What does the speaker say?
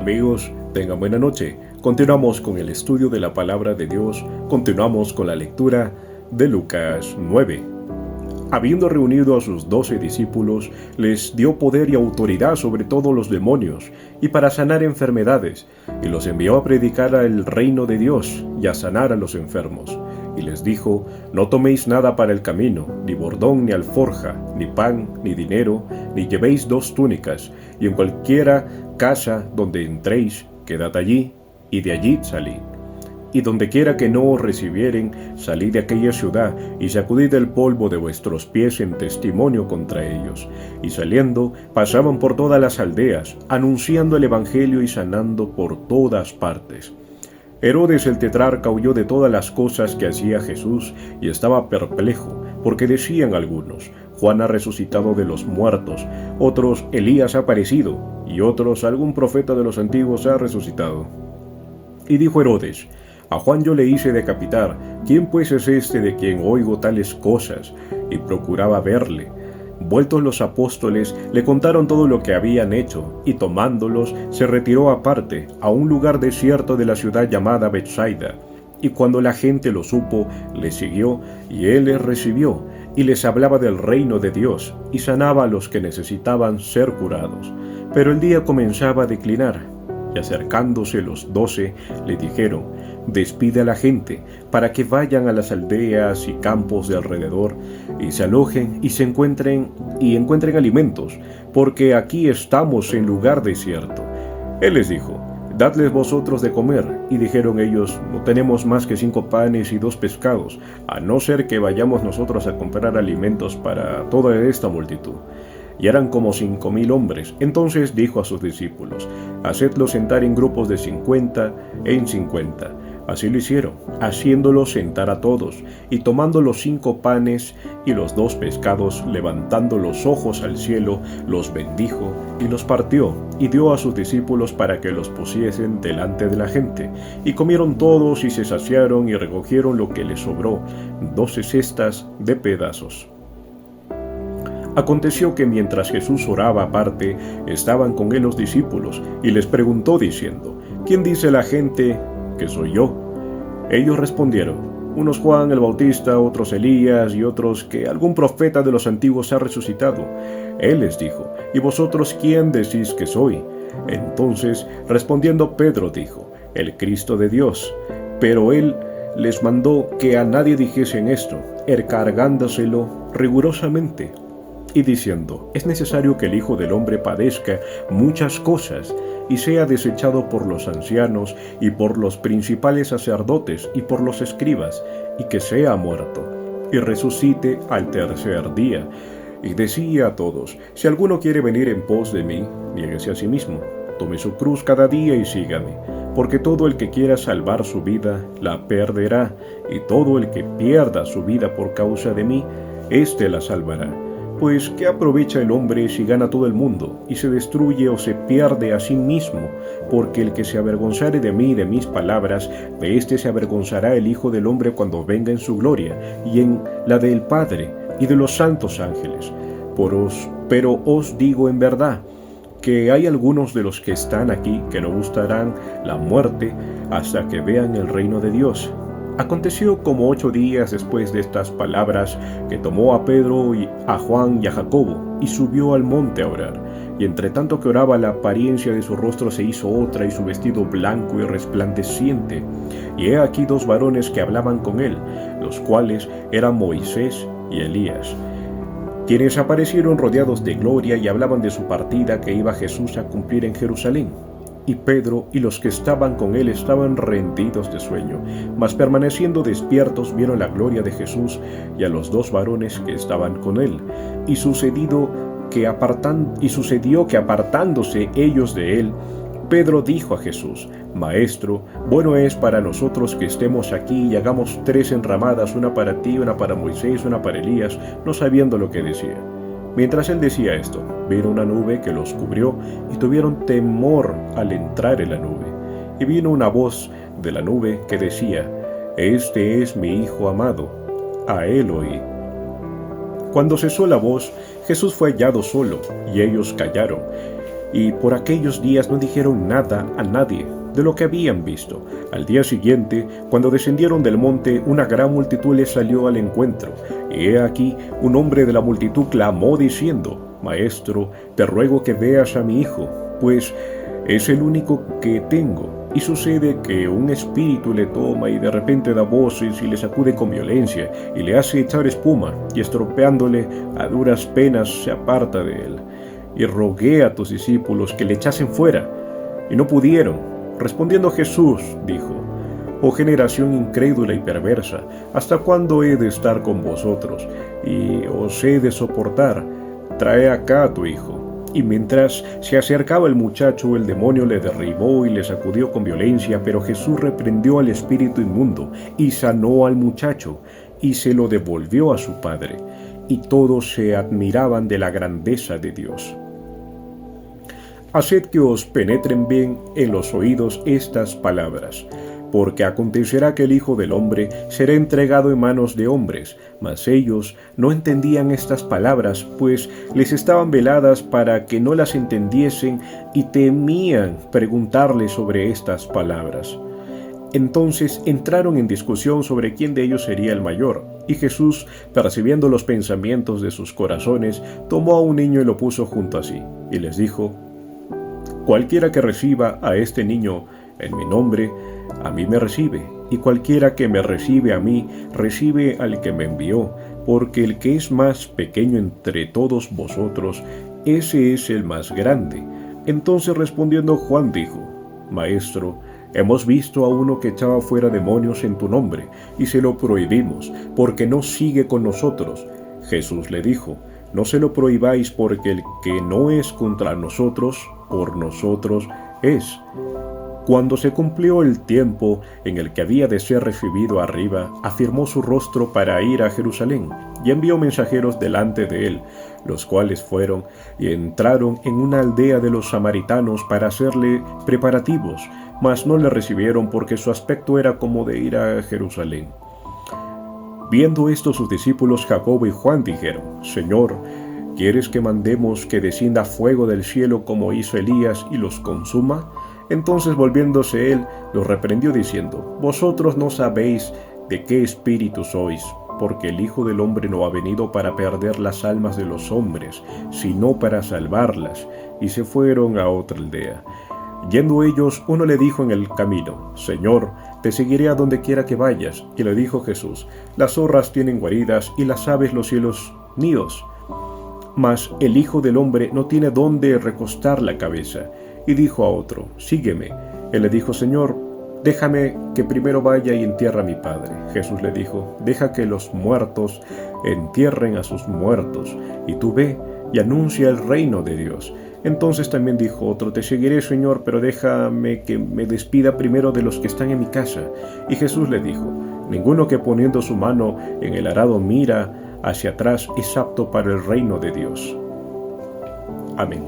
Amigos, tengan buena noche. Continuamos con el estudio de la palabra de Dios. Continuamos con la lectura de Lucas 9. Habiendo reunido a sus 12 discípulos, les dio poder y autoridad sobre todos los demonios, y para sanar enfermedades, y los envió a predicar el reino de Dios, y a sanar a los enfermos. Y les dijo: no toméis nada para el camino, ni bordón, ni alforja, ni pan, ni dinero, ni llevéis 2 túnicas, y en cualquiera casa donde entréis, quedad allí, y de allí salid. Y dondequiera que no os recibieren, salid de aquella ciudad, y sacudid el polvo de vuestros pies en testimonio contra ellos. Y saliendo, pasaban por todas las aldeas, anunciando el evangelio y sanando por todas partes. Herodes el tetrarca oyó de todas las cosas que hacía Jesús, y estaba perplejo, porque decían algunos: Juan ha resucitado de los muertos, otros: Elías ha aparecido, y otros: algún profeta de los antiguos ha resucitado. Y dijo Herodes: a Juan yo le hice decapitar, ¿quién pues es este de quien oigo tales cosas? Y procuraba verle. Vueltos los apóstoles, le contaron todo lo que habían hecho, y tomándolos, se retiró aparte, a un lugar desierto de la ciudad llamada Betsaida. Y cuando la gente lo supo, le siguió, y él les recibió, y les hablaba del reino de Dios, y sanaba a los que necesitaban ser curados. Pero el día comenzaba a declinar, y acercándose los 12, le dijeron: despide a la gente, para que vayan a las aldeas y campos de alrededor, y se alojen y encuentren alimentos, porque aquí estamos en lugar desierto. Él les dijo: dadles vosotros de comer. Y dijeron ellos: no tenemos más que 5 panes y 2 pescados, a no ser que vayamos nosotros a comprar alimentos para toda esta multitud. Y eran como 5,000 hombres. Entonces dijo a sus discípulos: hacedlos sentar en grupos de 50 en 50. Así lo hicieron, haciéndolos sentar a todos, y tomando los 5 panes y los 2 pescados, levantando los ojos al cielo, los bendijo y los partió, y dio a sus discípulos para que los pusiesen delante de la gente. Y comieron todos y se saciaron y recogieron lo que les sobró, 12 cestas de pedazos. Aconteció que mientras Jesús oraba aparte, estaban con él los discípulos, y les preguntó diciendo: ¿quién dice la gente que soy yo? Ellos respondieron: unos Juan el Bautista, otros Elías, y otros que algún profeta de los antiguos ha resucitado. Él les dijo: ¿y vosotros quién decís que soy? Entonces, respondiendo Pedro, dijo: el Cristo de Dios. Pero él les mandó que a nadie dijesen esto, encargándoselo rigurosamente, y diciendo: es necesario que el Hijo del Hombre padezca muchas cosas, y sea desechado por los ancianos, y por los principales sacerdotes, y por los escribas, y que sea muerto, y resucite al 3er día. Y decía a todos: si alguno quiere venir en pos de mí, niéguese a sí mismo, tome su cruz cada día y sígame. Porque todo el que quiera salvar su vida, la perderá, y todo el que pierda su vida por causa de mí, éste la salvará. Pues, ¿qué aprovecha el hombre si gana todo el mundo, y se destruye o se pierde a sí mismo? Porque el que se avergonzare de mí y de mis palabras, de éste se avergonzará el Hijo del Hombre cuando venga en su gloria, y en la del Padre, y de los santos ángeles. Pero os digo en verdad, que hay algunos de los que están aquí que no gustarán la muerte hasta que vean el reino de Dios. Aconteció como 8 días después de estas palabras, que tomó a Pedro y a Juan y a Jacobo, y subió al monte a orar. Y entre tanto que oraba, la apariencia de su rostro se hizo otra, y su vestido blanco y resplandeciente. Y he aquí 2 varones que hablaban con él, los cuales eran Moisés y Elías, quienes aparecieron rodeados de gloria, y hablaban de su partida que iba Jesús a cumplir en Jerusalén. Y Pedro y los que estaban con él estaban rendidos de sueño, mas permaneciendo despiertos vieron la gloria de Jesús y a los 2 varones que estaban con él. Y sucedió que apartándose ellos de él, Pedro dijo a Jesús: Maestro, bueno es para nosotros que estemos aquí y hagamos 3 enramadas, una para ti, una para Moisés, una para Elías, no sabiendo lo que decía. Mientras él decía esto, vino una nube que los cubrió, y tuvieron temor al entrar en la nube. Y vino una voz de la nube que decía: Este es mi Hijo amado, a él oíd. Cuando cesó la voz, Jesús fue hallado solo, y ellos callaron. y por aquellos días no dijeron nada a nadie de lo que habían visto. Al día siguiente, cuando descendieron del monte, una gran multitud les salió al encuentro, y he aquí un hombre de la multitud clamó diciendo: Maestro, te ruego que veas a mi hijo, pues es el único que tengo, y sucede que un espíritu le toma y de repente da voces y le sacude con violencia y le hace echar espuma, y estropeándole a duras penas se aparta de él. Y rogué a tus discípulos que le echasen fuera, y no pudieron. Respondiendo Jesús, dijo: Oh generación incrédula y perversa, ¿hasta cuándo he de estar con vosotros? Y os he de soportar. Trae acá a tu hijo. Y mientras se acercaba el muchacho, el demonio le derribó y le sacudió con violencia, pero Jesús reprendió al espíritu inmundo y sanó al muchacho y se lo devolvió a su padre. Y todos se admiraban de la grandeza de Dios. Haced que os penetren bien en los oídos estas palabras, porque acontecerá que el Hijo del Hombre será entregado en manos de hombres. Mas ellos no entendían estas palabras, pues les estaban veladas para que no las entendiesen, y temían preguntarle sobre estas palabras. Entonces entraron en discusión sobre quién de ellos sería el mayor. Y Jesús, percibiendo los pensamientos de sus corazones, tomó a un niño y lo puso junto a sí, y les dijo: Cualquiera que reciba a este niño en mi nombre, a mí me recibe, y cualquiera que me recibe a mí, recibe al que me envió, porque el que es más pequeño entre todos vosotros, ese es el más grande. Entonces respondiendo Juan dijo: Maestro, hemos visto a uno que echaba fuera demonios en tu nombre, y se lo prohibimos, porque no sigue con nosotros. Jesús le dijo: No se lo prohibáis, porque el que no es contra nosotros, por nosotros es. Cuando se cumplió el tiempo en el que había de ser recibido arriba, afirmó su rostro para ir a Jerusalén, y envió mensajeros delante de él, los cuales fueron y entraron en una aldea de los samaritanos para hacerle preparativos, mas no le recibieron porque su aspecto era como de ir a Jerusalén. Viendo esto, sus discípulos Jacobo y Juan dijeron: Señor, ¿quieres que mandemos que descienda fuego del cielo como hizo Elías y los consuma? Entonces volviéndose él, los reprendió diciendo: Vosotros no sabéis de qué espíritu sois, porque el Hijo del Hombre no ha venido para perder las almas de los hombres, sino para salvarlas. Y se fueron a otra aldea. Yendo ellos, uno le dijo en el camino: Señor, te seguiré a donde quiera que vayas. Y le dijo Jesús: Las zorras tienen guaridas y las aves los cielos nidos, mas el Hijo del Hombre no tiene dónde recostar la cabeza. Y dijo a otro: Sígueme. Él le dijo: Señor, déjame que primero vaya y entierre a mi padre. Jesús le dijo: Deja que los muertos entierren a sus muertos, y tú ve y anuncia el reino de Dios. Entonces también dijo otro: Te seguiré, Señor, pero déjame que me despida primero de los que están en mi casa. Y Jesús le dijo: Ninguno que poniendo su mano en el arado mira hacia atrás es apto para el reino de Dios. Amén.